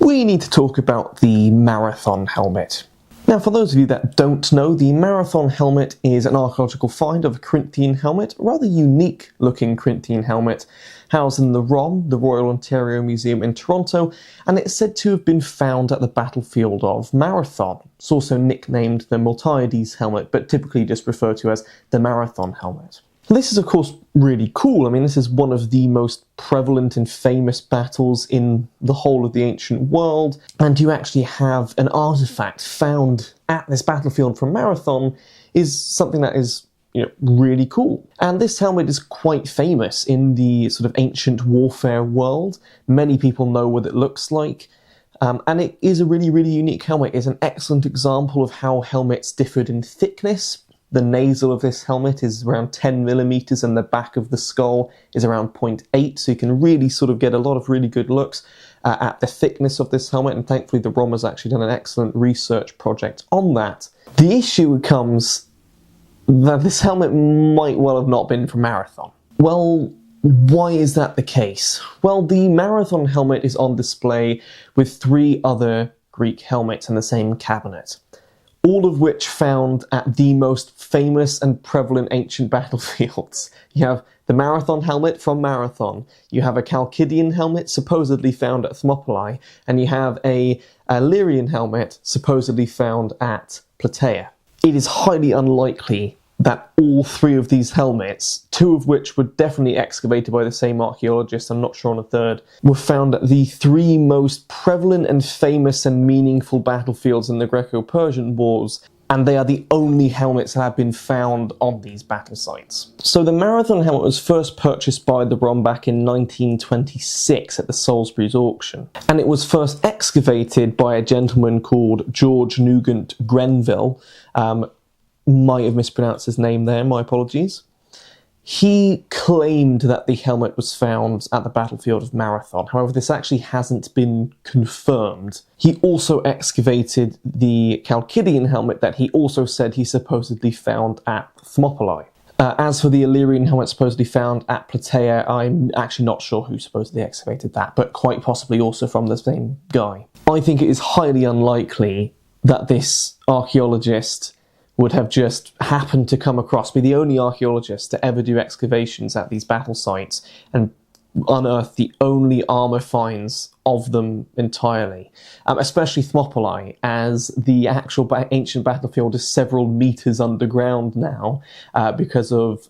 we need to talk about the marathon helmet. Now, for those of you that don't know, the marathon helmet is an archaeological find of a Corinthian helmet, a rather unique looking Corinthian helmet, housed in the ROM, the Royal Ontario Museum in Toronto, and it's said to have been found at the battlefield of Marathon. It's also nicknamed the Miltiades helmet, but typically just referred to as the marathon helmet. This is, of course, really cool. I mean, this is one of the most prevalent and famous battles in the whole of the ancient world, and to actually have an artifact found at this battlefield from Marathon is something that is, really cool. And this helmet is quite famous in the sort of ancient warfare world. Many people know what it looks like. And it is a really, really unique helmet. It's an excellent example of how helmets differed in thickness. The nasal of this helmet is around 10 millimeters and the back of the skull is around 0.8, so you can really sort of get a lot of really good looks at the thickness of this helmet, and thankfully the ROM has actually done an excellent research project on that. The issue comes that this helmet might well have not been from Marathon. Well, why is that the case? Well, the Marathon helmet is on display with 3 other Greek helmets in the same cabinet, all of which found at the most famous and prevalent ancient battlefields. You have the Marathon helmet from Marathon, you have a Chalcidian helmet supposedly found at Thermopylae, and you have a Illyrian helmet supposedly found at Plataea. It is highly unlikely that all 3 of these helmets, 2 of which were definitely excavated by the same archaeologist, I'm not sure on a third, were found at the 3 most prevalent and famous and meaningful battlefields in the Greco-Persian wars, and they are the only helmets that have been found on these battle sites. So the Marathon helmet was first purchased by the ROM back in 1926 at the Salisbury's auction, and it was first excavated by a gentleman called George Nugent Grenville. Might have mispronounced his name there, my apologies. He claimed that the helmet was found at the battlefield of Marathon. However, this actually hasn't been confirmed. He also excavated the Chalcidian helmet that he also said he supposedly found at Thermopylae. As for the Illyrian helmet supposedly found at Plataea, I'm actually not sure who supposedly excavated that, but quite possibly also from the same guy. I think it is highly unlikely that this archaeologist would have just happened to come across, be the only archaeologist to ever do excavations at these battle sites and unearth the only armour finds of them entirely, especially Thermopylae, as the actual ancient battlefield is several meters underground now because of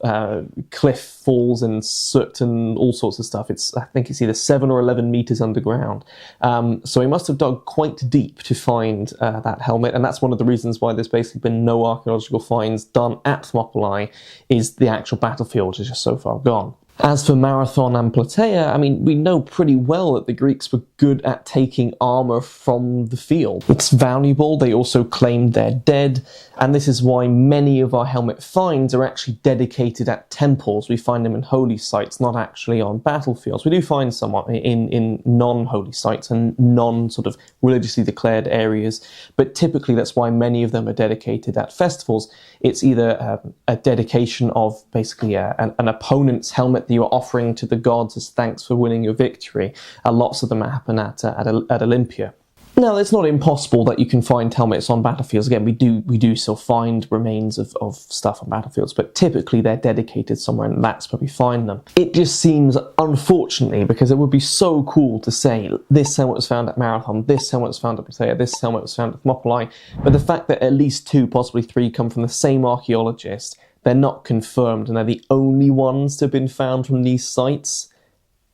cliff falls and soot and all sorts of stuff. I think it's either 7 or 11 meters underground. So he must have dug quite deep to find that helmet, and that's one of the reasons why there's basically been no archaeological finds done at Thermopylae, is the actual battlefield is just so far gone. As for Marathon and Plataea, I mean, we know pretty well that the Greeks were good at taking armour from the field. It's valuable, they also claimed their dead, and this is why many of our helmet finds are actually dedicated at temples. We find them in holy sites, not actually on battlefields. We do find some in non-holy sites and non-sort of religiously declared areas, but typically that's why many of them are dedicated at festivals. It's either a dedication of basically an opponent's helmet that you're offering to the gods as thanks for winning your victory. Lots of them happen at Olympia. Now, it's not impossible that you can find helmets on battlefields. Again, we do still find remains of stuff on battlefields, but typically they're dedicated somewhere, and that's where we find them. It just seems, unfortunately, because it would be so cool to say this helmet was found at Marathon, this helmet was found at Plataea, this helmet was found at Thermopylae, but the fact that at least 2, possibly 3, come from the same archaeologist, they're not confirmed, and they're the only ones to have been found from these sites,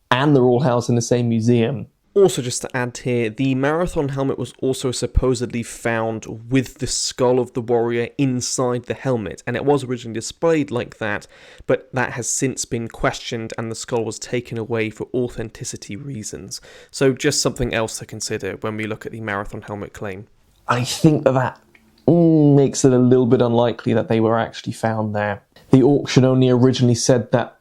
and they're all housed in the same museum. Also, just to add here, the Marathon helmet was also supposedly found with the skull of the warrior inside the helmet, and it was originally displayed like that, but that has since been questioned and the skull was taken away for authenticity reasons. So just something else to consider when we look at the Marathon helmet claim. I think that makes it a little bit unlikely that they were actually found there. The auction only originally said that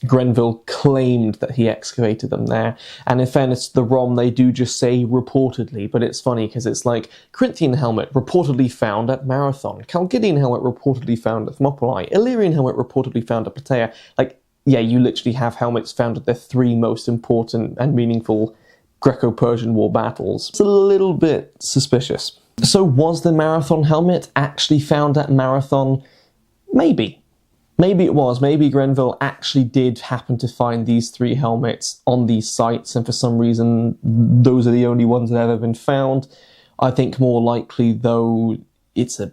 Grenville claimed that he excavated them there, and in fairness to the ROM, they do just say reportedly, but it's funny because it's like Corinthian helmet reportedly found at Marathon, Chalcidian helmet reportedly found at Thermopylae, Illyrian helmet reportedly found at Plataea. Like, yeah, you literally have helmets found at the 3 most important and meaningful Greco-Persian War battles. It's a little bit suspicious. So was the Marathon helmet actually found at Marathon? Maybe. Maybe it was. Maybe Grenville actually did happen to find these 3 helmets on these sites, and for some reason those are the only ones that have ever been found. I think more likely, though, it's a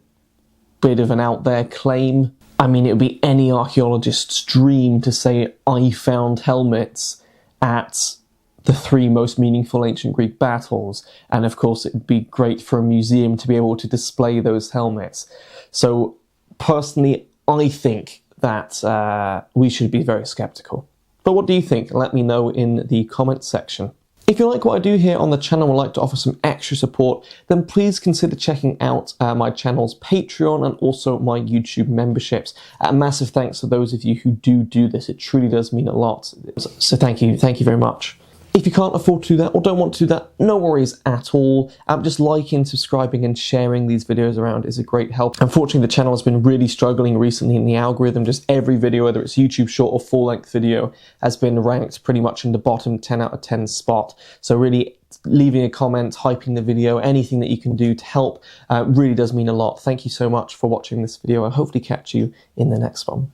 bit of an out there claim. I mean, it would be any archaeologist's dream to say, I found helmets at the 3 most meaningful ancient Greek battles, and of course it would be great for a museum to be able to display those helmets. So personally, I think that we should be very skeptical. But what do you think? Let me know in the comments section. If you like what I do here on the channel and would like to offer some extra support, then please consider checking out my channel's Patreon and also my YouTube memberships. Massive thanks to those of you who do this. It truly does mean a lot. So thank you very much. If you can't afford to do that or don't want to do that, no worries at all. Just liking, subscribing and sharing these videos around is a great help. Unfortunately, the channel has been really struggling recently in the algorithm. Just every video, whether it's YouTube short or full-length video, has been ranked pretty much in the bottom 10 out of 10 spot. So really leaving a comment, hyping the video, anything that you can do to help really does mean a lot. Thank you so much for watching this video. I'll hopefully catch you in the next one.